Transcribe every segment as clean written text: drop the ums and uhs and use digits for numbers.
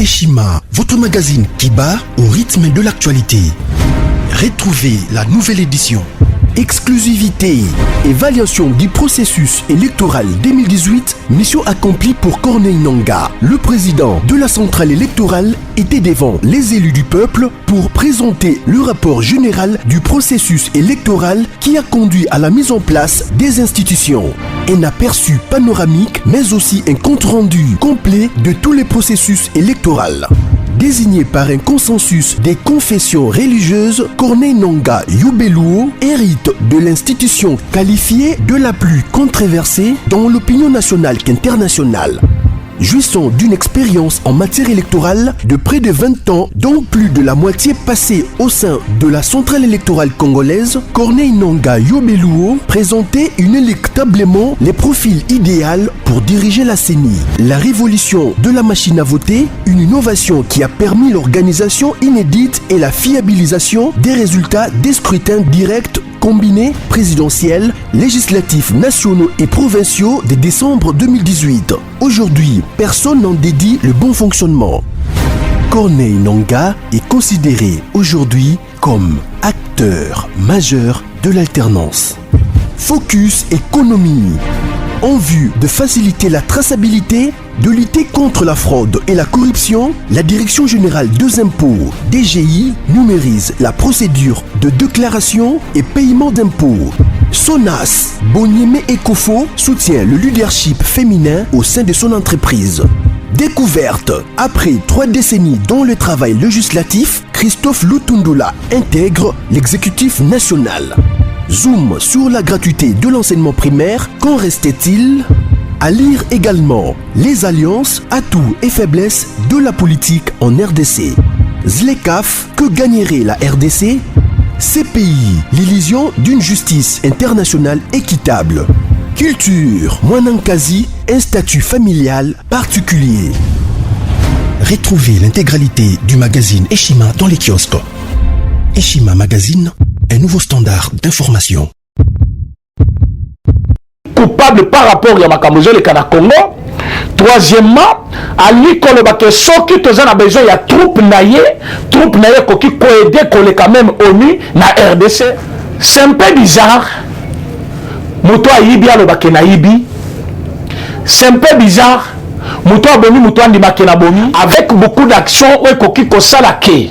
Eshima, votre magazine qui bat au rythme de l'actualité. Retrouvez la nouvelle édition. Exclusivité, évaluation du processus électoral 2018, mission accomplie pour Corneille Nangaa. Le président de la centrale électorale était devant les élus du peuple pour présenter le rapport général du processus électoral qui a conduit à la mise en place des institutions. Un aperçu panoramique, mais aussi un compte-rendu complet de tous les processus électoraux. Désigné par un consensus des confessions religieuses, Corneille Nangaa Yobeluo hérite de l'institution qualifiée de la plus controversée dans l'opinion nationale qu'internationale. Jouissant d'une expérience en matière électorale de près de 20 ans, dont plus de la moitié passée au sein de la centrale électorale congolaise, Corneille Nangaa Yobeluo présentait inéluctablement les profils idéaux pour diriger la CENI. La révolution de la machine à voter, une innovation qui a permis l'organisation inédite et la fiabilisation des résultats des scrutins directs combinés présidentiels, législatifs nationaux et provinciaux de décembre 2018. Aujourd'hui, personne n'en dédie le bon fonctionnement. Corneille Nangaa est considéré aujourd'hui comme acteur majeur de l'alternance. Focus économie. En vue de faciliter la traçabilité, de lutter contre la fraude et la corruption, la Direction générale des impôts, DGI, numérise la procédure de déclaration et paiement d'impôts. Sonas, Bonieme Ekofo soutient le leadership féminin au sein de son entreprise. Découverte. Après 3 décennies dans le travail législatif, Christophe Lutundula intègre l'exécutif national. Zoom sur la gratuité de l'enseignement primaire, qu'en restait-il? À lire également les alliances, atouts et faiblesses de la politique en RDC. Zlekaf, que gagnerait la RDC? CPI, l'illusion d'une justice internationale équitable. Culture, Mwanankazi, un statut familial particulier. Retrouvez l'intégralité du magazine Eshima dans les kiosques. Eshima Magazine, un nouveau standard d'information. Coupable par rapport à Makamozo le Kana Congo. Troisièmement, à lui kolobake soki toza na besoin ya troupe naye koki koede kole quand même ONU na RDC. C'est un peu bizarre. Muto ayibi alobake na yibi. C'est un peu bizarre. Muto aboni muto andimake na bomi avec beaucoup d'actions ouais koki kosala ke.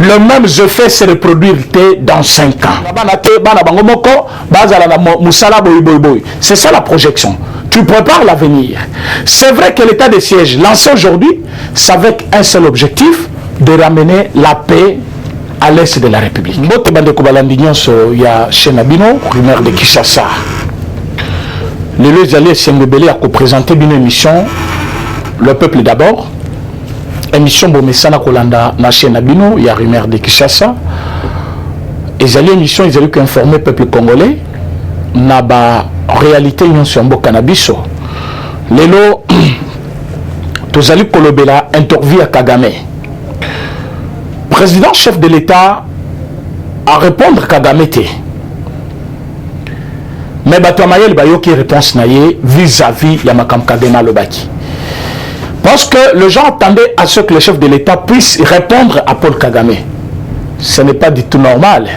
Le même effet se reproduire dans 5 ans. C'est ça la projection. Tu prépares l'avenir. C'est vrai que l'état de siège lancé aujourd'hui, c'est avec un seul objectif, de ramener la paix à l'est de la République. Il y a chez Nabino, rumeur de Kinshasa. Les alliés Sembebele a présenté une émission, Le peuple d'abord. Émission Bomesana Kolanda na chaîne Nabino, il y a rumeur de Kinshasa. Les alliés émission, ils ont informé le peuple congolais. Na ba réalité union sur Mbo Cannabiso. Lelo, tous allés kolobela interview à Kagame. Président chef de l'État à répondre Kagame te. Mais Batoamaye ba yoki réponse naye vis-à-vis Yamakam Kagema Lobaki. Parce que les gens attendaient à ce que le chef de l'État puisse répondre à Paul Kagame. Ce n'est pas du tout normal.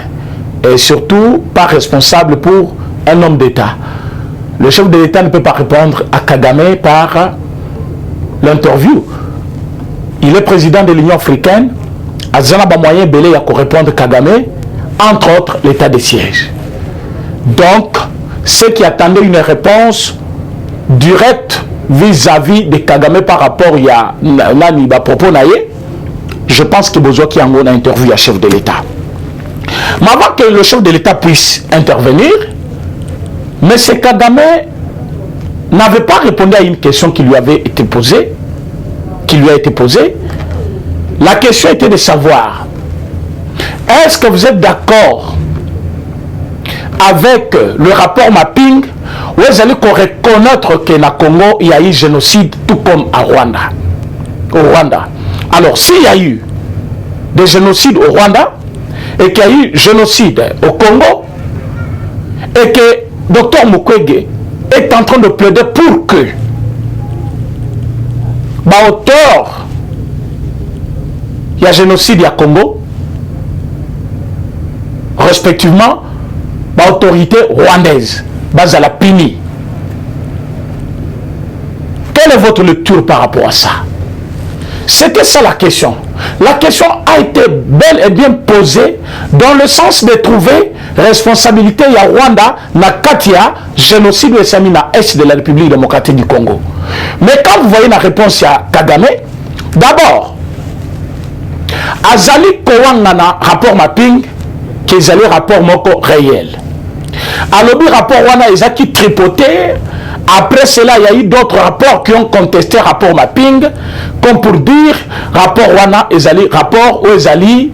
Et surtout, pas responsable pour un homme d'État. Le chef de l'État ne peut pas répondre à Kagame par l'interview. Il est président de l'Union africaine. Azana ba moyen belé à répondre à Kagame, entre autres l'état de siège. Donc, ceux qui attendaient une réponse directe vis-à-vis de Kagame par rapport à Nani propos naye, je pense que besoin qu'il y a une interview à chef de l'État. Mais avant que le chef de l'État puisse intervenir, M. Kagame n'avait pas répondu à une question qui lui avait été posée, La question était de savoir, est-ce que vous êtes d'accord avec le rapport mapping où vous allez reconnaître que na Congo il y a eu génocide tout comme à Rwanda. Au Rwanda. Alors s'il y a eu des génocides au Rwanda et qu'il y a eu génocide au Congo et que Dr Mukwege est en train de plaider pour que auteur il y a génocide à Congo, respectivement l'autorité rwandaise base à la pini. Quelle est votre lecture par rapport à ça? C'était ça la question. La question a été bel et bien posée dans le sens de trouver responsabilité à Rwanda na Katia génocide et Samina Est de la République démocratique du Congo. Mais quand vous voyez la réponse à Kagame, d'abord Azali Kowangana rapport mapping qui est allé rapport moko réel. Alors le rapport wana ezaki tripoté. Après cela, il y a eu d'autres rapports qui ont contesté rapport mapping, comme pour dire rapport wana ezali rapport ou ezali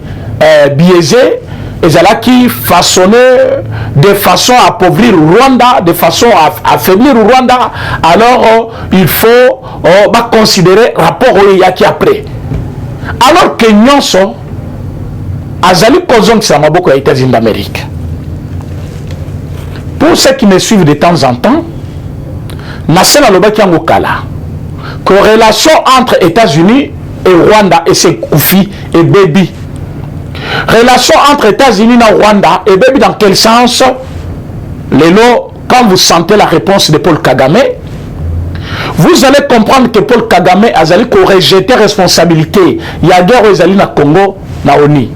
biaisé, ezala qui façonnait de façon à appauvrir Rwanda, de façon à affaiblir Rwanda. Alors il faut considérer rapport au yaki après. Alors que nyonso azali kozong sa maboko ya États-Unis d'Amérique. Pour ceux qui me suivent de temps en temps, Nasser Alobaki Angokala, corrélation entre États-Unis et Rwanda et c'est Koufi et Baby. Relation entre États-Unis et Rwanda et Baby dans quel sens? Quand vous sentez la réponse de Paul Kagame, vous allez comprendre que Paul Kagame a rejeté responsabilité. Il y a guerre aux alliés na Congo, na ONU.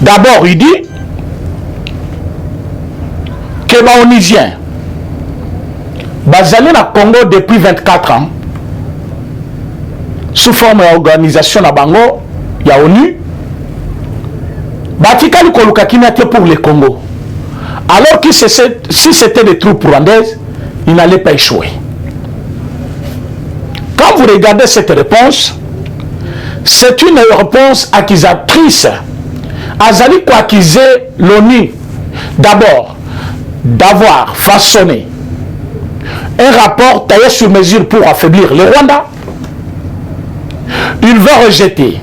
D'abord, il dit que les Onisiens basés na Congo depuis 24 ans sous forme d'organisation na bango ya ONU batikali koluka kinate pour le Congo, alors que si c'était des troupes rwandaises ils n'allaient pas échouer. Quand vous regardez cette réponse, c'est une réponse accusatrice. Azali ko accuser l'ONU d'abord d'avoir façonné un rapport taillé sur mesure pour affaiblir le Rwanda. Il veut rejeter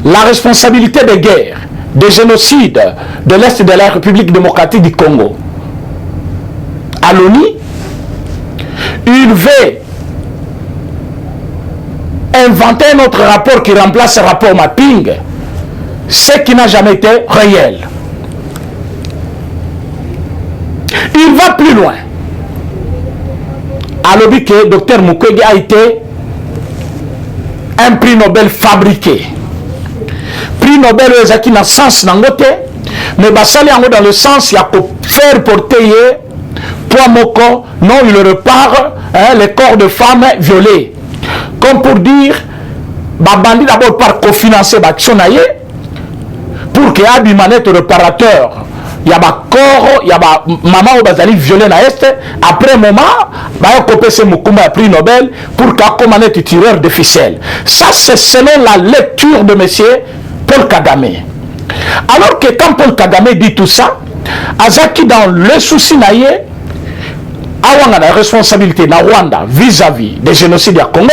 la responsabilité des guerres, des génocides de l'Est de la République démocratique du Congo à l'ONU. Il veut inventer un autre rapport qui remplace le rapport mapping, ce qui n'a jamais été réel. Il va plus loin. Alors que le docteur Mukwege a été un prix Nobel fabriqué. Prix Nobel qui n'a sens nangote, mais basali yango dans le sens il y a faire porter poids moko, non il repart les corps de femmes violées. Comme pour dire, babandi d'abord par cofinancer l'action pour que y ait manette réparateur. Il y a des corps, il y a des mamans qui ont violé na est. Après un moment, il y a un prix Nobel pour qu'il y ait un tireur de ficelle. Ça, c'est selon la lecture de M. Paul Kagame. Alors que quand Paul Kagame dit tout ça, Azaki dans le souci naïe, a la responsabilité na Rwanda vis-à-vis des génocides à Congo.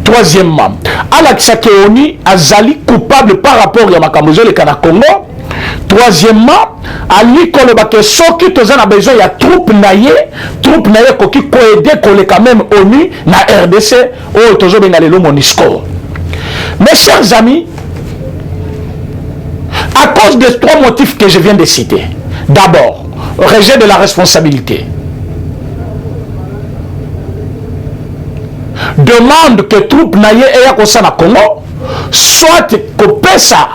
Troisièmement, Alaksake-Oni Azali coupable par rapport à Makamozo le Congo. Troisièmement, à lui que ceux qui ont besoin de troupes naïe qui coïdé quand même ONU na RDC ou toujours bien le MONUSCO. Mes chers amis, à cause des trois motifs que je viens de citer, d'abord, rejet de la responsabilité. Demande que troupes naïe et à Congo soit que ça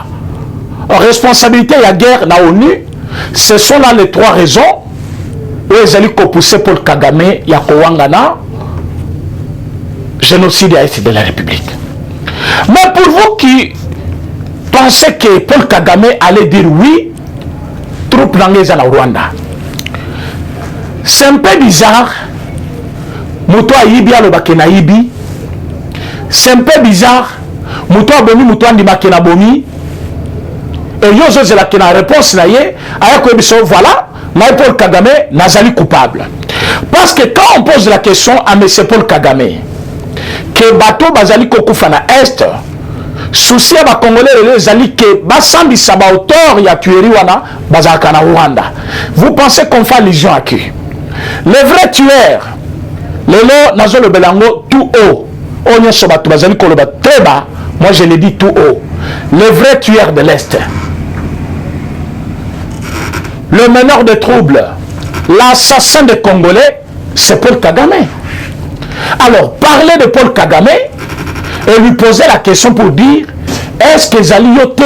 responsabilité de la guerre na ONU. Ce sont là les trois raisons où ils ont poussé Paul Kagame ya Kowangana génocide à l'Est de la République. Mais pour vous qui pensez que Paul Kagame allait dire oui, troupes nangaises na Rwanda, c'est un peu bizarre. Muto ayibi alobake na yibi. C'est un peu bizarre. Muto abomi muto andimake na bomi. Et yozo zela ki na réponse na ye aya ko biso voilà, mais Paul Kagame nazali coupable. Parce que quand on pose la question à M. Paul Kagame que bateau bazali kokufa na est, souci à ba congolais les ali que basambi saba auteur ya tuerie wana bazaka na Rwanda. Vous pensez qu'on fait allusion à qui? Les vrais tueurs, les lots, nazo le belango tout haut. On y a sur Batubazali Koloba très bas. Moi je l'ai dit tout haut. Les vrais tueurs de l'Est. Le meneur de troubles, l'assassin des Congolais, c'est Paul Kagame. Alors, parler de Paul Kagame et lui poser la question pour dire est-ce que Zali Yote,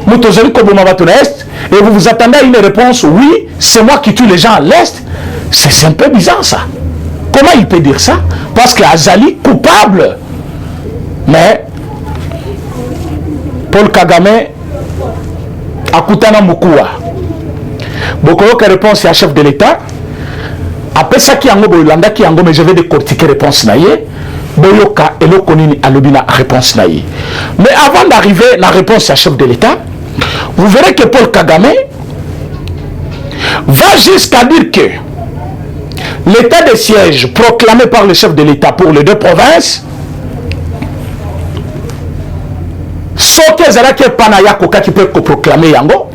Moutozali Kobomavato l'Est, et vous vous attendez à une réponse oui, c'est moi qui tue les gens à l'Est. C'est un peu bizarre ça. Comment il peut dire ça? Parce que Azali coupable. Mais Paul Kagame a Koutana Moukoua. Beaucoup de réponses à chef de l'État. Après ça, qui ango boyolanda qui ango, mais je vais décortiquer réponse naïe. Boyoka et le konini alobina réponse naïe. Mais avant d'arriver à la réponse à chef de l'État, vous verrez que Paul Kagame va jusqu'à dire que l'état de siège proclamé par le chef de l'État pour les deux provinces, sauf que Zalaki Panaya Koka qui peut proclamer Yango,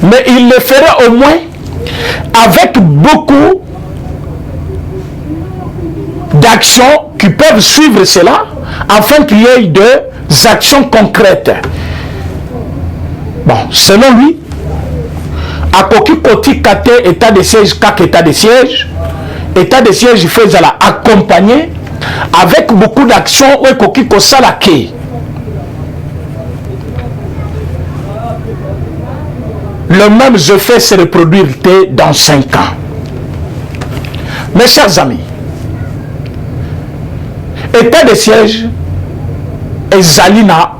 mais il le fera au moins avec beaucoup d'actions qui peuvent suivre cela afin qu'il y ait des actions concrètes. Bon, selon lui, à Koki Koti Kate état de siège, kak état de siège, il fait accompagner avec beaucoup d'actions où Koki Kosalake. Le même effet se reproduire dans 5 ans. Mes chers amis, état de siège et Zalina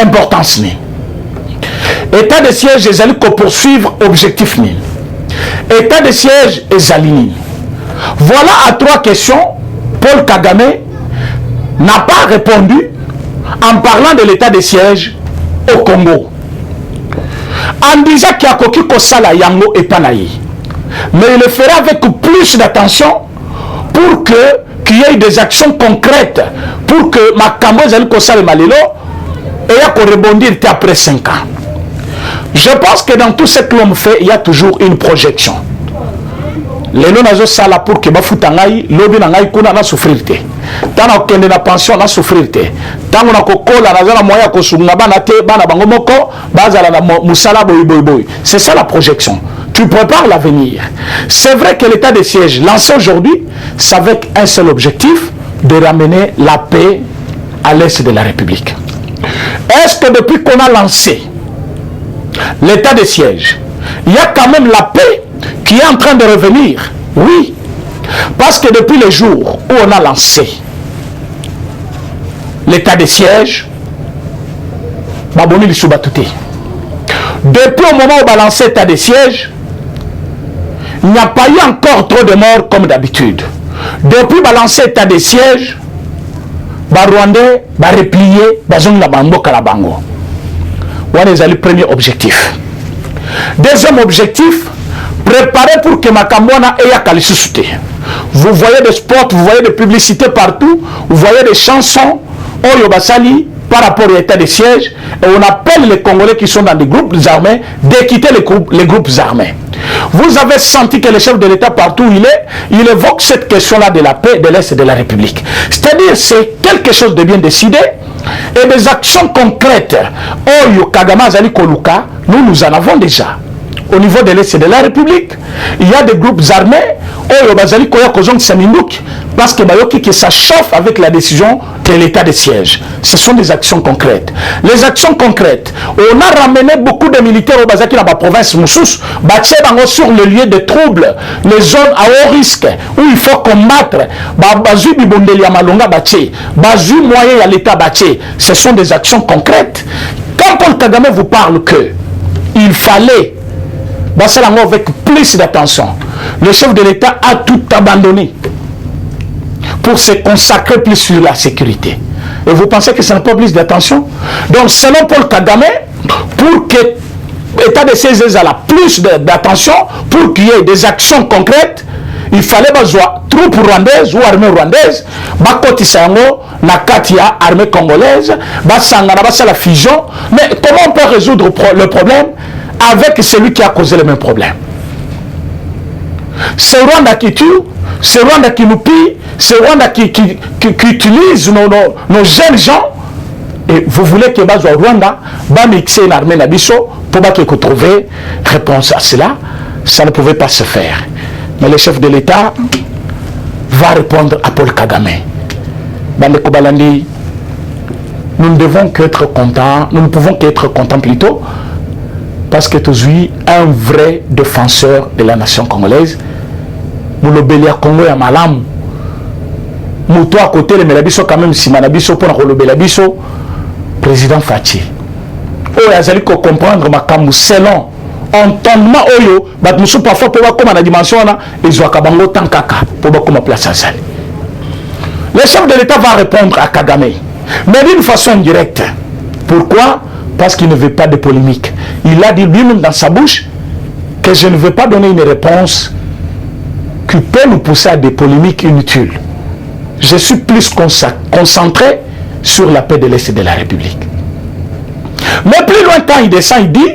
importance ni. État de siège et Zali pour poursuivre objectif ni. État de siège et Zalini. Voilà à 3 questions. Paul Kagame n'a pas répondu en parlant de l'état de siège au Congo. En disant qu'il y a Koki Kosala Yango et Panaï. Mais il le fera avec plus d'attention pour qu'il y ait des actions concrètes. Pour que Makambo Zali Kosala Malilo ait à rebondir après 5 ans. Je pense que dans tout ce que l'homme fait, il y a toujours une projection. Les noms sala pour que bafutangai lobi nangai kuna na souffrirte. Tana okende na pension na souffrirte. Tango na kokola na zala moya ko sunga bana te bana bango moko bazala na musala boy boy boy. C'est ça la projection. Tu prépares l'avenir. C'est vrai que l'état de siège lancé aujourd'hui, c'est avec un seul objectif, de ramener la paix à l'est de la République. Est-ce que depuis qu'on a lancé l'état de siège, il y a quand même la paix qui est en train de revenir? Oui. Parce que depuis le jour où on a lancé l'état de siège, depuis au moment où on a lancé l'état de siège, il n'y a pas eu encore trop de morts comme d'habitude. Depuis qu'on a lancé l'état de siège, les Rwandais ont replié, ils ont Kalabango. C'est le premier objectif. Deuxième objectif, préparer pour que Makambona ait à Kalissusute. Vous voyez des spots, vous voyez des publicités partout, vous voyez des chansons, Oyobasali, par rapport à l'état de siège, et on appelle les Congolais qui sont dans des groupes armés de quitter les groupes armés. Vous avez senti que le chef de l'État, partout où il évoque cette question-là de la paix de l'Est de la République. C'est-à-dire, c'est quelque chose de bien décidé et des actions concrètes. Oyo Kagama Zali Koluka, nous en avons déjà. Au niveau de l'Est de la République, il y a des groupes armés, Oyo Bazali Koya Kozong Saminduk, parce que ça chauffe avec la décision de l'état de siège. Ce sont des actions concrètes. Les actions concrètes, on a ramené beaucoup de militaires au Bazaki dans la province Moussous, sur le lieu de troubles, les zones à haut risque, où il faut combattre, Bazu Bibondeli Amalonga Baché, Bazu moyen à l'état Baché. Ce sont des actions concrètes. Quand Paul Kagame vous parle que il fallait avec plus d'attention, le chef de l'État a tout abandonné pour se consacrer plus sur la sécurité. Et vous pensez que ça n'a pas plus d'attention? Donc selon Paul Kagame, pour que l'État de siège ait plus d'attention, pour qu'il y ait des actions concrètes, il fallait besoin troupes rwandaises ou armée rwandaise, Bakotisango, Nakatia, armée congolaise, Basangana, la fusion. Mais comment on peut résoudre le problème avec celui qui a causé le même problème? c'est Rwanda qui tue, c'est Rwanda qui nous pille, c'est Rwanda qui utilise nos jeunes gens. Et vous voulez que Bazo Rwanda va mixer une armée Nabiso pour trouver réponse à cela. Ça ne pouvait pas se faire. Mais le chef de l'État va répondre à Paul Kagame. Bande Kobalandi, nous ne devons qu'être contents, nous ne pouvons qu'être contents plutôt, parce que tu es un vrai défenseur de la nation congolaise. Moulobeli à Congo et à Malam. Mouto à côté, le Melabiso quand même, si Manabiso pour le Belabiso, président Fachi. Oh, il y a comprendre ma camus selon entendement oyo, mais nous parfois pour voir comme la dimension là, ils ont kabango tant kaka pour voir comment place à ça. Le chef de l'État va répondre à Kagame, mais d'une façon indirecte. Pourquoi? Parce qu'il ne veut pas de polémique. Il a dit lui-même dans sa bouche que je ne veux pas donner une réponse qui peut nous pousser à des polémiques inutiles. Je suis plus concentré sur la paix de l'Est de la République. Mais plus loin, quand il descend, il dit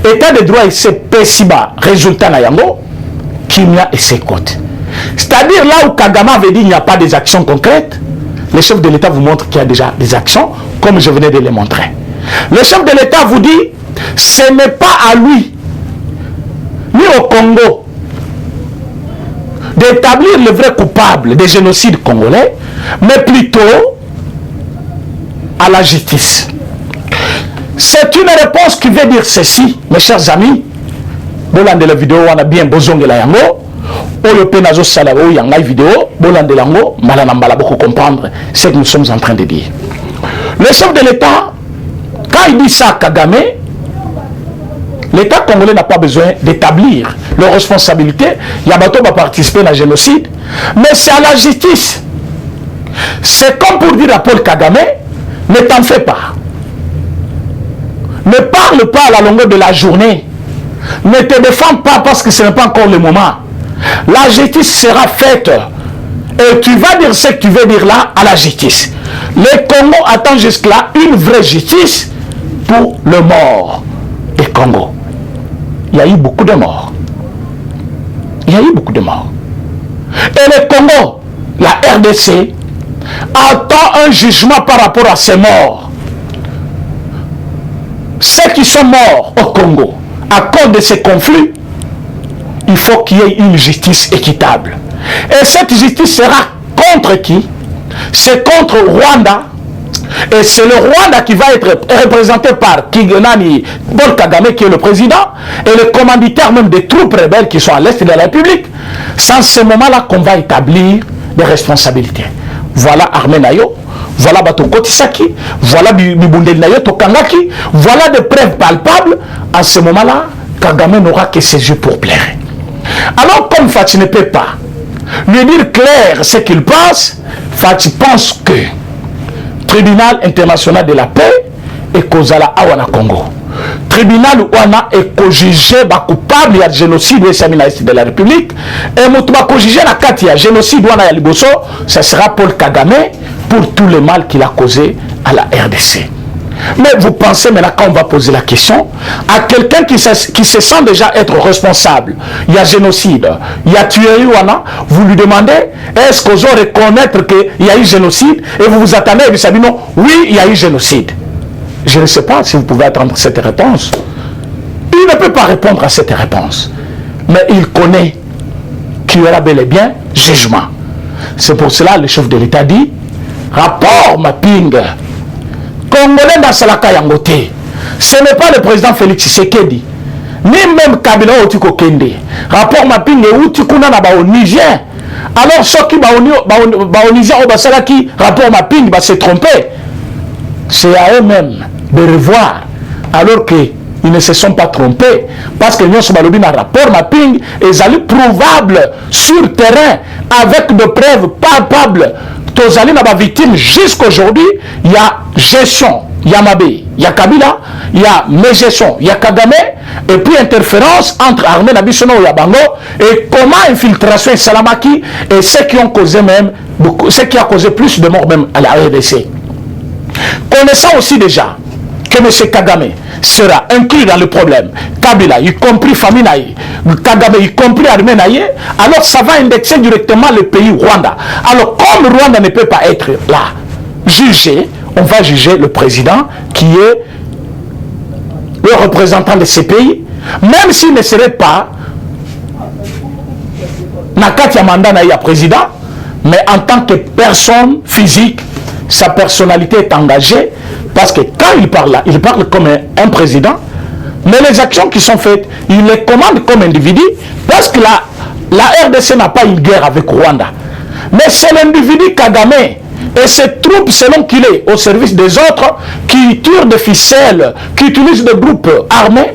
État de droit et ses Pesiba, résultat Nayango, Kimia et ses côtes. C'est-à-dire là où Kagame avait dit qu'il n'y a pas des actions concrètes, le chef de l'État vous montre qu'il y a déjà des actions, comme je venais de les montrer. Le chef de l'État vous dit ce n'est pas à lui, ni au Congo, d'établir le vrai coupable des génocides congolais, mais plutôt à la justice. C'est une réponse qui veut dire ceci, mes chers amis. Bolande la vidéo, on a bien besoin de la yango. Oyo penazo salao yanga vidéo, bolande lango, malanambala beaucoup comprendre ce que nous sommes en train de dire. Le chef de l'État, quand il dit ça à Kagame, l'État congolais n'a pas besoin d'établir leurs responsabilités. Yabato va participer à un génocide, mais c'est à la justice. C'est comme pour dire à Paul Kagame, ne t'en fais pas. Ne parle pas à la longueur de la journée. Ne te défends pas parce que ce n'est pas encore le moment. La justice sera faite. Et tu vas dire ce que tu veux dire là à la justice. Le Congo attend jusque-là une vraie justice pour le mort du Congo. Il y a eu beaucoup de morts. Il y a eu beaucoup de morts. Et le Congo, la RDC, attend un jugement par rapport à ces morts. Ceux qui sont morts au Congo à cause de ces conflits, il faut qu'il y ait une justice équitable. Et cette justice sera contre qui? C'est contre Rwanda. Et c'est le Rwanda qui va être représenté par Kigenani Paul Kagame, qui est le président, et le commanditaire même des troupes rebelles qui sont à l'est de la République. C'est en ce moment-là qu'on va établir des responsabilités. Voilà Armé Nayo, voilà Bato Kotisaki, voilà Bibundel Nayo Tokangaki, voilà des preuves palpables. En ce moment-là, Kagame n'aura que ses yeux pour plaire. Alors, comme Fachi ne peut pas lui dire clair ce qu'il pense, Fachi pense que Tribunal international de la paix et Kozala Awana Congo. Tribunal Ouana est co-jugé coupable de génocide de la République et Moutouba co-jugé la Katia génocide Ouana Yaliboso, ça sera Paul Kagame pour tout le mal qu'il a causé à la RDC. Mais vous pensez maintenant, quand on va poser la question à quelqu'un qui se sent déjà être responsable, il y a génocide, il y a tuerie Ouana, vous lui demandez est-ce qu'on doit reconnaître qu'il y a eu génocide et vous vous attendez et vous savez non, oui il y a eu génocide. Je ne sais pas si vous pouvez attendre cette réponse. Il ne peut pas répondre à cette réponse. Mais il connaît qu'il y aura bel et bien jugement. C'est pour cela que le chef de l'État dit rapport mapping. Congolais dans Salaka Yangote. Ce n'est pas le président Félix Tshisekedi. Ni même Kabila Otiko Kende. Rapport mapping et Outikuna na ba au Niger. Alors ceux qui ba au Niger au Basalaki rapport mapping va se tromper. C'est à eux-mêmes de revoir, alors qu'ils ne se sont pas trompés, parce que nous sommes dans un rapport mapping et ils allaient prouvables sur terrain avec des preuves palpables. Tous allés dans la victime jusqu'aujourd'hui, il y a gestion, il y a Mabé, il y a Kabila, il y a Mégesson, il y a Kagame, et puis interférence entre Armée Nabisono et Yabango, et comment infiltration et Salamaki, et ceux qui ont causé même, ce qui a causé plus de morts même à la RDC. Connaissant aussi déjà que M. Kagame sera inclus dans le problème, Kabila, y compris famille Naïe, Kagame, y compris armée Naïe, alors ça va indexer directement le pays Rwanda. Alors comme le Rwanda ne peut pas être là, jugé, on va juger le président qui est le représentant de ces pays, même s'il ne serait pas Nakatia mandat Naïa président, mais en tant que personne physique, sa personnalité est engagée, parce que quand il parle là, il parle comme un président, mais les actions qui sont faites, il les commande comme individu, parce que la RDC n'a pas une guerre avec Rwanda. Mais c'est l'individu Kagame et ses troupes, selon qu'il est au service des autres, qui tirent des ficelles, qui utilisent des groupes armés,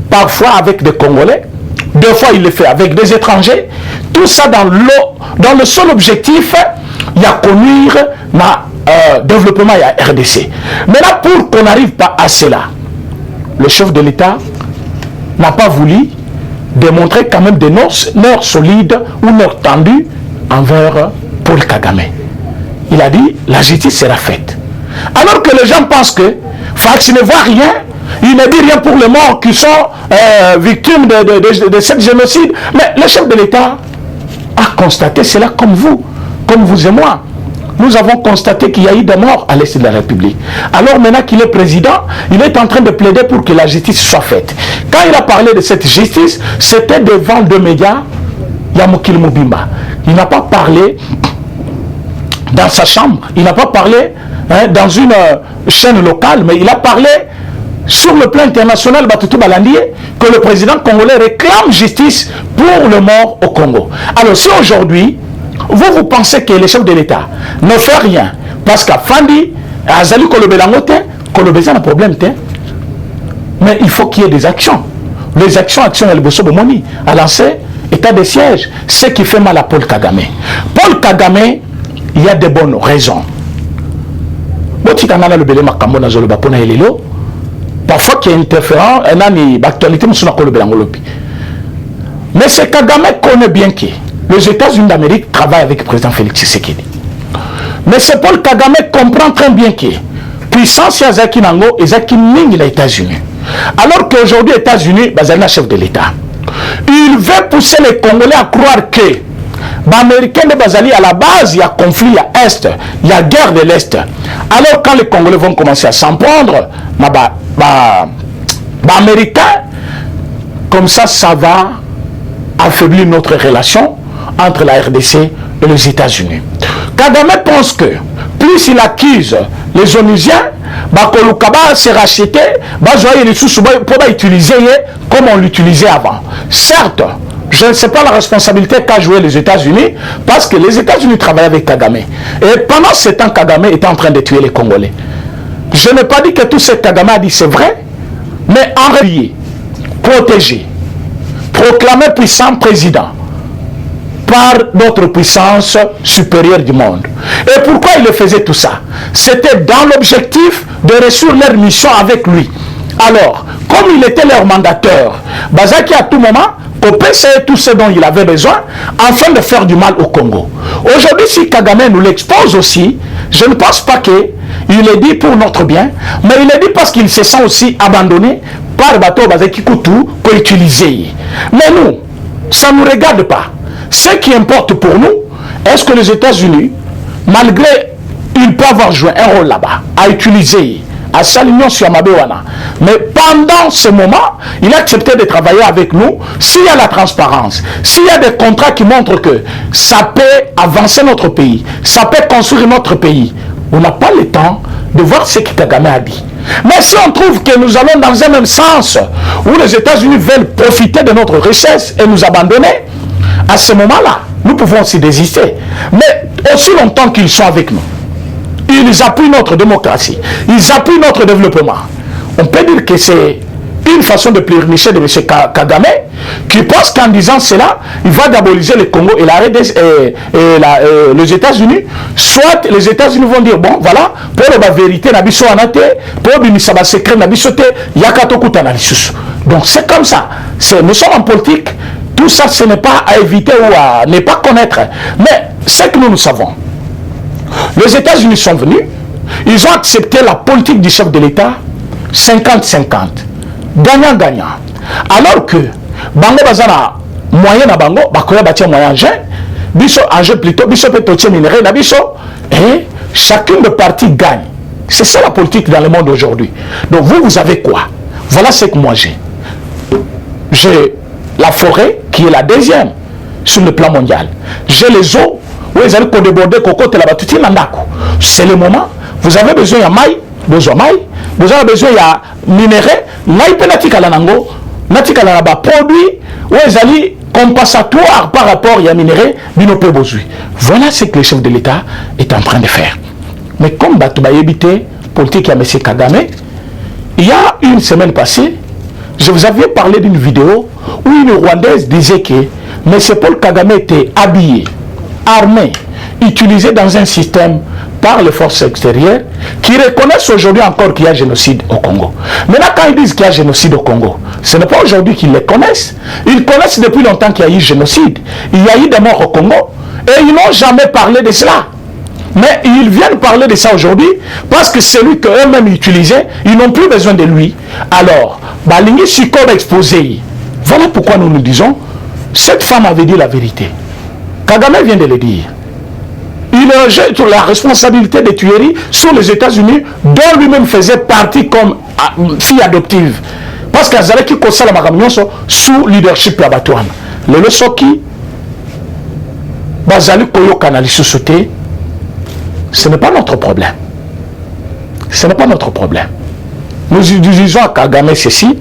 parfois avec des Congolais, deux fois il le fait avec des étrangers, tout ça dans le seul objectif, il y a conduire développement à RDC. Maintenant, pour qu'on n'arrive pas à cela, le chef de l'État n'a pas voulu démontrer quand même des nerfs solides ou nerfs tendus envers Paul Kagame. Il a dit, la justice sera faite. Alors que les gens pensent que Fax ne voit rien, il ne dit rien pour les morts qui sont victimes de cette génocide. Mais le chef de l'État a constaté cela comme vous et moi. Nous avons constaté qu'il y a eu des morts à l'est de la République. Alors maintenant qu'il est président, il est en train de plaider pour que la justice soit faite. Quand il a parlé de cette justice, c'était devant deux médias, Yamukil Mubimba. Il n'a pas parlé dans sa chambre, il n'a pas parlé dans une chaîne locale, mais il a parlé sur le plan international, Batutu Balandié, que le président congolais réclame justice pour le mort au Congo. Alors si aujourd'hui, vous pensez que le chef de l'État ne fait rien, parce qu'à Fandi, Azali Kolobelangote, Kolobeza n'a problème, mais il faut qu'il y ait des actions. Les actions El Bosso Bomoni a lancé état de siège, ce qui fait mal à Paul Kagame. Paul Kagame, il y a de bonnes raisons. Parfois qu'il y a interférent, l'actualité, mais c'est Kagame connaît bien qui. Les États-Unis d'Amérique travaillent avec le président Félix Tshisekedi. Mais c'est Paul Kagame comprend très bien que puissance Yazaki Nango et Zaki Ning les États-Unis. Alors qu'aujourd'hui, les États-Unis, c'est chef de l'État. Il veut pousser les Congolais à croire que les Américains de Bazali, à la base, il y a conflit, il y a Est, il y a guerre de l'Est. Alors quand les Congolais vont commencer à s'en prendre, Américains, comme ça va affaiblir notre relation entre la RDC et les États-Unis. Kagame pense que plus il accuse les Onusiens, Bakolukaba s'est racheté, pour utiliser comme on l'utilisait avant. Certes, je ne sais pas la responsabilité qu'a joué les États-Unis, parce que les États-Unis travaillaient avec Kagame. Et pendant ce temps, Kagame était en train de tuer les Congolais. Je n'ai pas dit que tout ce que Kagame a dit c'est vrai, mais enrayé, protégé, proclamé puissant président par notre puissance supérieure du monde. Et pourquoi il le faisait tout ça? C'était dans l'objectif de réussir leur mission avec lui. Alors, comme il était leur mandateur, Bazaki à tout moment opérait tout ce dont il avait besoin afin de faire du mal au Congo. Aujourd'hui, si Kagame nous l'expose aussi, je ne pense pas qu'il est dit pour notre bien, mais il est dit parce qu'il se sent aussi abandonné par bateau Bazaki Koutou pour utiliser. Mais nous, ça ne nous regarde pas. Ce qui importe pour nous, est-ce que les États-Unis, malgré, ils peuvent avoir joué un rôle là-bas, à utiliser, à s'aligner sur Amabewana. Mais pendant ce moment, il a accepté de travailler avec nous. S'il y a la transparence, s'il y a des contrats qui montrent que ça peut avancer notre pays, ça peut construire notre pays, on n'a pas le temps de voir ce que Kagame a dit. Mais si on trouve que nous allons dans un même sens, où les États-Unis veulent profiter de notre richesse et nous abandonner, à ce moment-là, nous pouvons aussi désister. Mais aussi longtemps qu'ils sont avec nous, ils appuient notre démocratie, ils appuient notre développement. On peut dire que c'est une façon de pleurnicher de M. Kagame qui pense qu'en disant cela, il va diaboliser le Congo et les États-Unis. Soit les États-Unis vont dire, bon, voilà, pour la vérité, pour le secret, donc c'est comme ça. Nous sommes en politique. Tout ça, ce n'est pas à éviter ou à ne pas connaître. Mais ce que nous savons, les États-Unis sont venus, ils ont accepté la politique du chef de l'État 50-50. Gagnant-gagnant. Alors que, bango bazana, moyen na bango, bakoya batia moyen jeune, biso enjeu plutôt, biso peut totier minerai, na biso, et chacune des parties gagne. C'est ça la politique dans le monde aujourd'hui. Donc vous avez quoi? Voilà ce que moi j'ai. J'ai la forêt qui est la deuxième sur le plan mondial. J'ai les eaux où ils allaient déborder cocotte la batuti landako. C'est le moment. Vous avez besoin de maï, besoin de maï. Vous avez besoin de minerai. Maï penatika lanango, natika lanaba produit où ils allaient compensatoire par rapport à minerai, binope besoin. Voilà ce que le chef de l'État est en train de faire. Mais comme Batouba évité politique à M. Kagame, il y a une semaine passée, je vous avais parlé d'une vidéo où une Rwandaise disait que M. Paul Kagame était habillé, armé, utilisé dans un système par les forces extérieures qui reconnaissent aujourd'hui encore qu'il y a génocide au Congo. Maintenant, quand ils disent qu'il y a génocide au Congo, ce n'est pas aujourd'hui qu'ils les connaissent. Ils connaissent depuis longtemps qu'il y a eu génocide. Il y a eu des morts au Congo et ils n'ont jamais parlé de cela. Mais ils viennent parler de ça aujourd'hui parce que celui qu'eux-mêmes utilisaient, ils n'ont plus besoin de lui. Alors, Balingi Sikor exposé. Voilà pourquoi nous nous disons, cette femme avait dit la vérité. Kagame vient de le dire. Il rejette la responsabilité des tueries sur les États-Unis, dont lui-même faisait partie comme fille adoptive. Parce qu'Azaleki Kosala Makamnyonso sous leadership la Batouane. Le Losoki, Bazali Koyo Kanali Sosote, ce n'est pas notre problème. Ce n'est pas notre problème. Nous disons à Kagame ceci.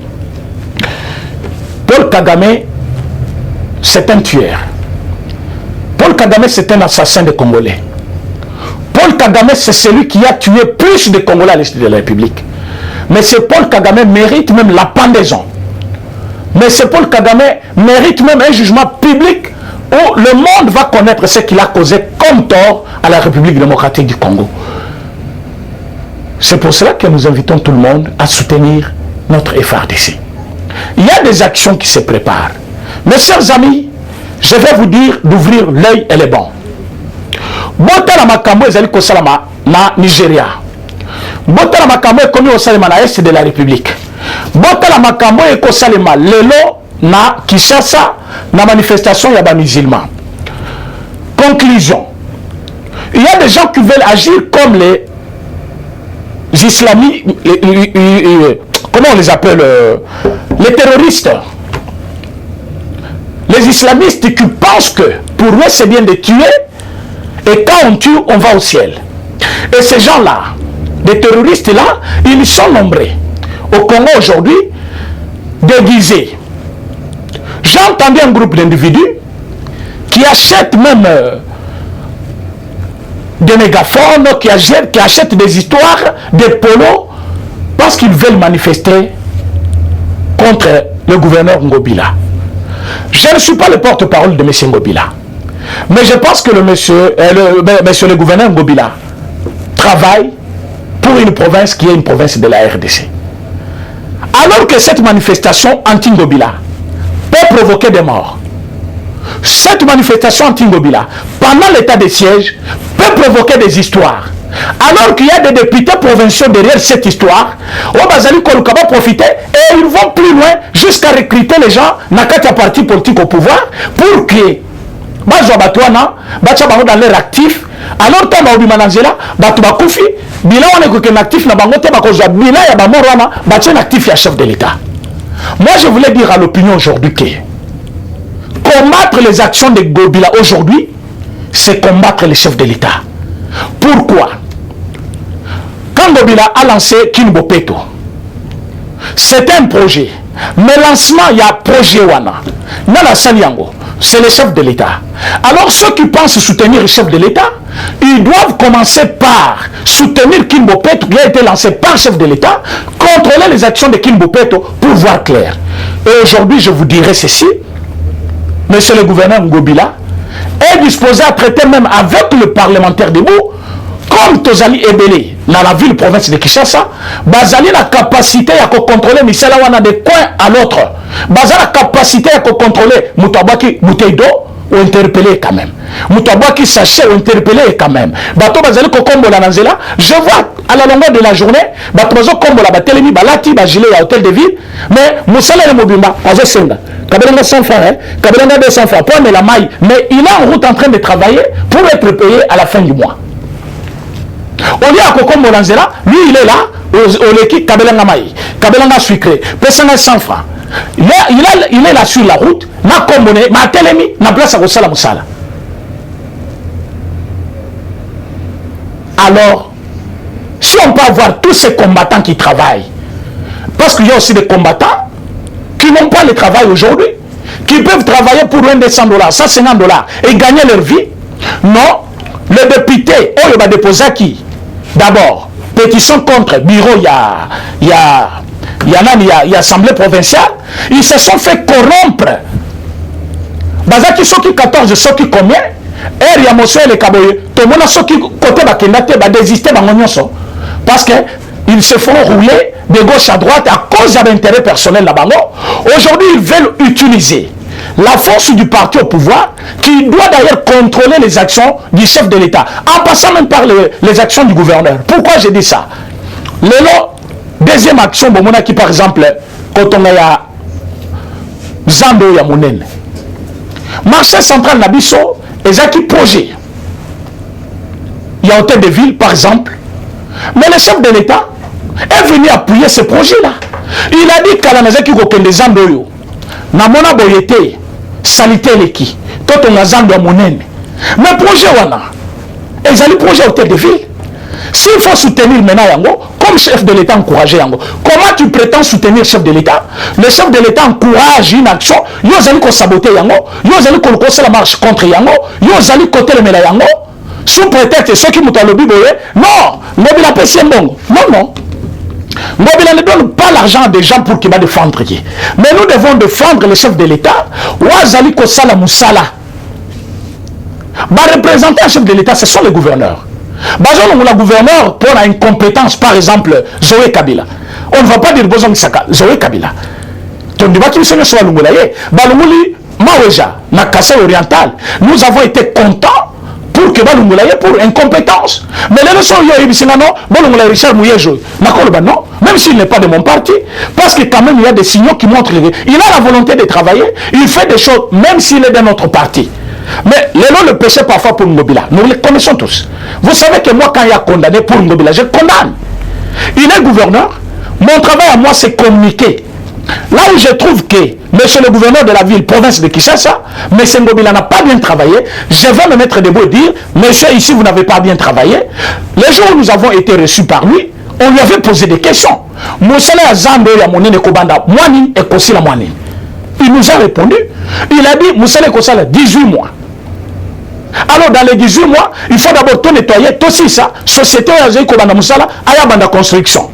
Paul Kagame, c'est un tueur. Paul Kagame, c'est un assassin de Congolais. Paul Kagame, c'est celui qui a tué plus de Congolais à l'est de la République. Mais ce Paul Kagame mérite même la pendaison. Mais ce Paul Kagame mérite même un jugement public où le monde va connaître ce qu'il a causé comme tort à la République démocratique du Congo. C'est pour cela que nous invitons tout le monde à soutenir notre FARDC. Il y a des actions qui se préparent. Mes chers amis, je vais vous dire d'ouvrir l'œil et les bons. Botala makambo ezali kosalama na Nigeria. Botala makambo ekomi kosalema na est de la République. Botala makambo ekosalema lelo na Kinshasa na manifestation ya ba musulmans. Conclusion. Il y a des gens qui veulent agir comme les islamistes, comment on les appelle, les terroristes. Les islamistes qui pensent que pour eux c'est bien de tuer et quand on tue on va au ciel. Et ces gens-là, les terroristes-là, ils sont nombreux. Au Congo aujourd'hui, déguisés. J'ai entendu un groupe d'individus qui achètent même des mégaphones, qui achètent des histoires, des polos, parce qu'ils veulent manifester contre le gouverneur Ngobila. Je ne suis pas le porte-parole de M. Ngobila. Mais je pense que le gouverneur Ngobila travaille pour une province qui est une province de la RDC. Alors que cette manifestation anti-Ngobila peut provoquer des morts. Cette manifestation anti-Ngobila, pendant l'état de siège, peut provoquer des histoires. Alors qu'il y a des députés provinciaux derrière cette histoire, Obazali Kolukaba profiter et ils vont plus loin jusqu'à recruter les gens dans quatre partis politiques au pouvoir pour que Bazwa Batouana, Batcha Bango dans l'air actif, alors que Baobi Manangela, Batouba Koufi, Bila on est qu'un actif na Bango, Tebakoza, Bila ya Bamorana, Batcha un actif ya chef de l'État. Moi je voulais dire à l'opinion aujourd'hui que combattre les actions de Ngobila aujourd'hui, c'est combattre les chefs de l'État. Pourquoi? Quand Ngobila a lancé Kinbopeto, c'était un projet. Mais lancement, il y a projet Wana. Nana Saliango, c'est le chef de l'État. Alors ceux qui pensent soutenir le chef de l'État, ils doivent commencer par soutenir Kinbopeto qui a été lancé par le chef de l'État, contrôler les actions de Kinbopeto pour voir clair. Et aujourd'hui, je vous dirai ceci. Monsieur le gouverneur Ngobila est disposé à traiter même avec le parlementaire debout, comme Tozali Ebele, dans la ville province de Kinshasa, Bazali la capacité à contrôler Misela Wana de coin à l'autre. Bazali la capacité à contrôler Mutabaki Muteido, ou interpellé quand même. Moutouaba qui sachet ou interpellé quand même. Bato bazali kokombo la nanzela. Je vois à la longueur de la journée, bato bazo kombo la batelemi balati ba gilet à hôtel de ville, mais Moussala le mobimba azo senda. Kabelanga 100 francs, hein? Kabelanga 200 francs, pour la maille, mais il est en route en train de travailler pour être payé à la fin du mois. On dit à Kokombo Lanzela, lui il est là, au l'équipe Kabelanga maille, Kabelanga sucré, personne 100 francs. Il est là sur la route, na kombone, ma telemi, na place à Rosala Moussala. Alors, si on peut avoir tous ces combattants qui travaillent, parce qu'il y a aussi des combattants qui n'ont pas le travail aujourd'hui, qui peuvent travailler pour $100, $150 et gagner leur vie. Non, le député, on va déposer qui? D'abord, pétition contre bureau, il y a assemblée provinciale, ils se sont fait corrompre. Bazaki soki 14, soki combien? Il y a monsieur le Kaboye, tout le monde a soki côté bakendate, ba désister bangonyoso. Parce que ils se font rouler de gauche à droite à cause de l'intérêt personnel là-bas. Aujourd'hui, ils veulent utiliser la force du parti au pouvoir qui doit d'ailleurs contrôler les actions du chef de l'État, en passant même par les actions du gouverneur. Pourquoi j'ai dit ça? Deuxième action, qui par exemple, quand on a Zando Yamonen, marché central Nabiso, et Zaki projet. Il y a hôtel de ville, par exemple. Mais le chef de l'État est venu appuyer ce projet-là. Il a dit qu'à la maison qui a des Zandoyo, Namona Boyete, Salité Leki, Toto Nazando Amonen. Mais projet wana, ils ont projet hôtel de ville. S'il faut soutenir maintenant Yango, comme chef de l'État encouragé Yango, comment tu prétends soutenir le chef de l'État? Le chef de l'État encourage une action, yo allez saboter Yango, yo allez la marche contre Yango, yo allez côté le Mela Yango, sous prétexte ceux qui m'ont lobby, non, Mobila Pessie Mbongo, non. Mobila ne donne pas l'argent des gens pour qu'il va défendre. Mais nous devons défendre le chef de l'État, Ouazali Kosala Moussala. Représenter un chef de l'État, ce sont les gouverneurs. Le gouverneur pour une compétence, par exemple, Zoé Kabila. On ne va pas dire Bozong Saka, Zoé Kabila. Nous avons été contents pour que Balungulaye pour incompétence. Mais les leçons, Richard Mouyejo, non, même s'il n'est pas de mon parti, parce que quand même il y a des signaux qui montrent qu'il a la volonté de travailler, il fait des choses, même s'il est de notre parti. Mais les lois le péché parfois pour Ngobila, nous les connaissons tous. Vous savez que moi, quand il y a condamné pour Ngobila, je condamne. Il est gouverneur, mon travail à moi c'est communiquer. Là où je trouve que monsieur le gouverneur de la ville, province de Kinshasa, monsieur Ngobila n'a pas bien travaillé, je vais me mettre debout et dire, monsieur ici vous n'avez pas bien travaillé. Les jours où nous avons été reçus par lui, on lui avait posé des questions. Moussala Zando Yamonene Kobanda, Moani et Kosila Moani. Il nous a répondu, il a dit, Moussala Kosala, 18 mois. Alors dans les 18 mois, il faut d'abord tout nettoyer, tout ça, société Kobanda Moussala, Ayabanda Construction.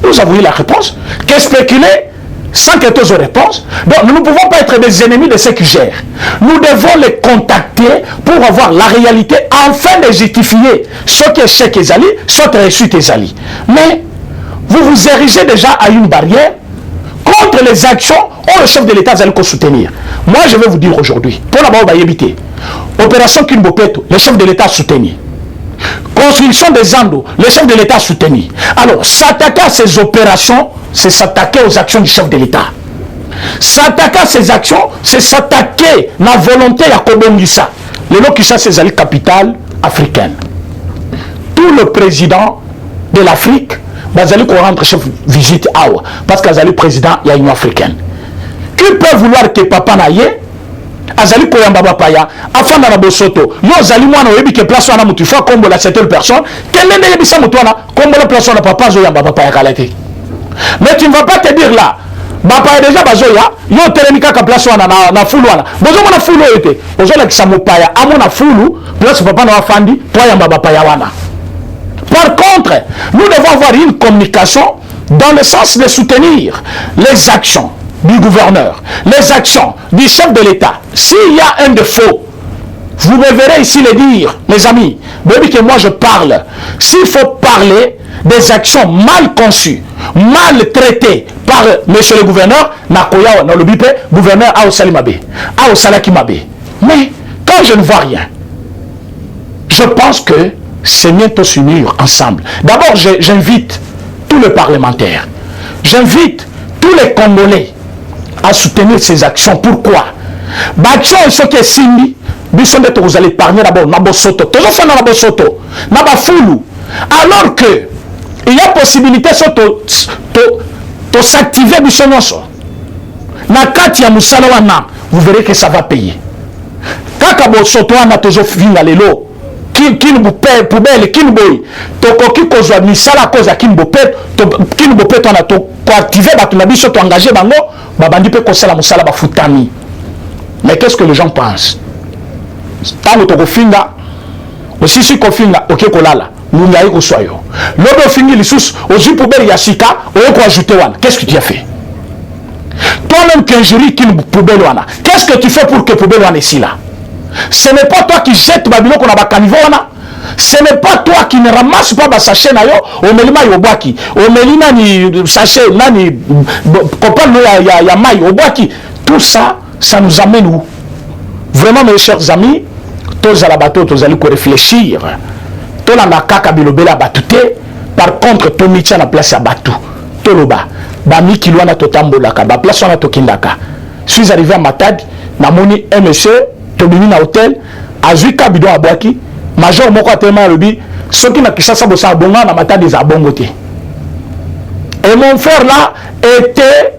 Nous avons eu la réponse. Qu'est-ce spéculer sans que tous aux réponses? Donc nous ne pouvons pas être des ennemis de ceux qui gèrent. Nous devons les contacter pour avoir la réalité afin de justifier ce qui est chèque Ezali, soit reçu Ezali. Mais vous vous érigez déjà à une barrière contre les actions où le chef de l'État allait soutenir. Moi je vais vous dire aujourd'hui, pour la barre éviter, opération Kimbopeto, le chef de l'État a soutenu. Construction des Andos, le chef de l'État a soutenu. Alors, s'attaquer à ces opérations, c'est s'attaquer aux actions du chef de l'État. S'attaquer à ces actions, c'est s'attaquer à la volonté de Kobongisa. Le nom qui c'est la capitale africaine. Tout le président de l'Afrique, Bazali ko rentre chef visite Awa, parce que Bazali président de l'Union africaine. Qui peut vouloir que papa n'aille? Azali koyamba bapaya afanda na bosoto yo zali mwana oyebi ke place wana mutu fa kombo la cette personne kende ne yebisa mutu wana kombo la place wana papa zo yamba bapaya kalate. Mais tu ne vas pas te dire là bapaya déjà bazoya yo telemika ka place wana na fulu wana bozo mona fulu yote bozo la kisamu paya amona fulu place papa na afandi to yamba bapaya wana. Par contre, nous devons avoir une communication dans le sens de soutenir les actions du gouverneur, les actions du chef de l'État. S'il y a un défaut, vous me verrez ici le dire, mes amis, depuis que moi je parle, s'il faut parler des actions mal conçues, mal traitées par monsieur le gouverneur, Nakoya, dans le bipé, gouverneur Aosali Mabe, Aosalaki Mabe. Mais, quand je ne vois rien. Je pense que c'est bien de s'unir ensemble. D'abord, j'invite tous les parlementaires, j'invite tous les Congolais à soutenir ces actions. Pourquoi? Baction et ce qui est signé, vous allez épargner d'abord Nabosoto, toujours faire Nabosoto, Nabafoulou. Alors que il y a possibilité de s'activer Bissonyoso. Nakati ya musala wana, vous verrez que ça va payer. Kaka Bosoto wana tozo finga lelo. Kini bupé poubelle kini boy. Tokoki kozwa misala koza kini bopé to na to activer batu na biso to engager bango babandi pe kosala musala bafutami. Mais qu'est-ce que les gens pensent? Tango toko finga aussi si ko finga OK kolala. Nous n'avons pas soyo. L'autre finit les sous aux yeux poubelles yasika au quoi ajouter wana. Qu'est-ce que tu as fait? Toi-même qui injurie qui poubelle wana. Qu'est-ce que tu fais pour que poubelle wana ici là? Ce n'est pas toi qui jettes Babylone qu'on a bakanivo wana. Ce n'est pas toi qui ne ramasse pas ba sachet na yo au melima yo boaki. Au melina ni sachet nani copain ya mai au boaki. Tout ça, ça nous amène où? Vraiment mes chers amis, tous à la bateau, tous allez réfléchir. Par contre, Tomi tient la place à Batou. Toloba. Bami Kilouana Totambolaka. Ba place on a Tokindaka. Je suis arrivé à Matad. Namoni un monsieur. Tobini na hôtel. Azuika bidon à Boaki. Major Moko a tellement rubi. Ceux qui n'a que ça, ça a bonga na Matad des abongoté. Et mon frère là était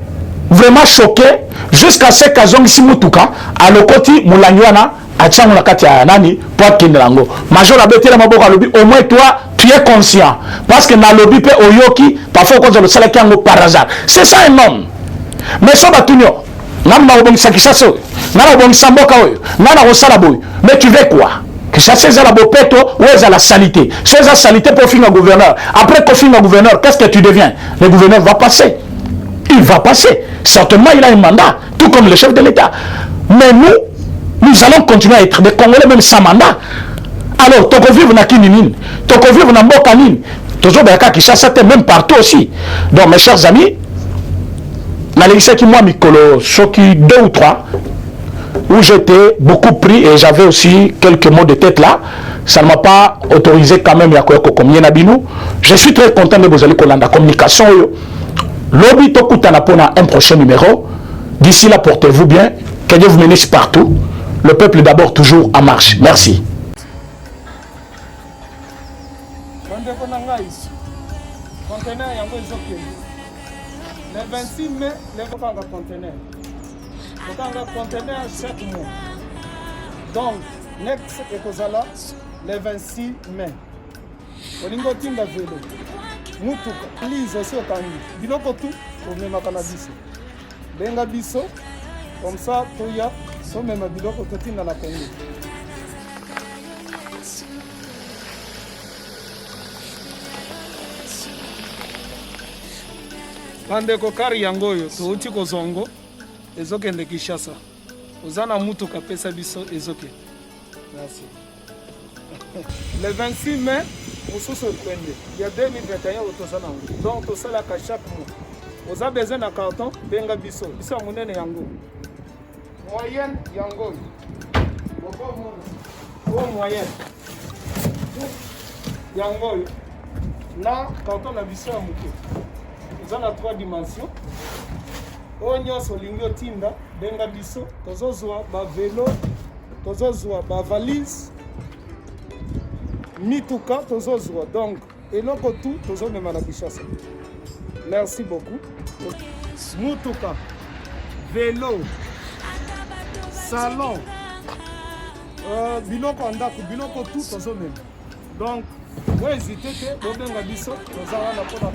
vraiment choqué. Jusqu'à ce qu'Azong Simutouka. À l'okoti Moulanyuana. Atia na kati ya nani pour kindango major la betela maboko à lobby au moins toi tu es conscient parce que na lobby pe oyoki parfois quand le salaire qui par hasard c'est ça un homme mais so batunyo ngam na obongisa kisaso na obongisa mboka oyo na osala boy mais tu veux quoi que ça c'est la bopeto ou est la salité c'est la salité pour finir gouverneur après qu'on finit gouverneur qu'est-ce que tu deviens le gouverneur va passer il va passer certainement il a un mandat tout comme le chef de l'État mais nous allons continuer à être des Congolais même sans mandat. Alors, tu peux vivre dans Kininin, tu peux vivre dans Bokanin, tu peux vivre dans même partout aussi. Donc, mes chers amis, dans l'église qui moi, Mikolo, Soki 2 ou 3, où j'étais beaucoup pris et j'avais aussi quelques mots de tête là, ça ne m'a pas autorisé quand même, je suis très content de vous aller pour la communication. Lobby Tokutana pour un prochain numéro. D'ici là, portez-vous bien. Que Dieu vous bénisse partout. Le peuple d'abord toujours en marche. Merci. Le 26 mai, le conteneur chaque mois. Donc, next ekozala le 26 mai. Olingo tinda velo. Mutuka. Please aussi otangi. Biloko tout pour même cannabis. Benga biso. Comme ça, toya. So même biloko totinda na Congo. Bandeko kari yango oyo touti kozongo ezokende Kinshasa. Ozana mutuka pesa biso ezoke. Merci. Le 26 mai, mosusu ekwende. Il y a 2021 otosana. Donc tosala ka chaque mois. Oza besoin na carton benga biso. Biso munene yango. Moyenne yango. Bon moyenne. Yango. Na carton na biso ya muke. Nous avons 3 dimensions. Onyo solingo tinda benga biso tozozwa ba vélo tozozwa ba valise mituka tozozwa donc eloko tout tozomema na Kinshasa. Merci beaucoup. Mutuka vélo salon biloko ndako biloko tout tozomema donc moi hésiter te bobenga biso tozala na pona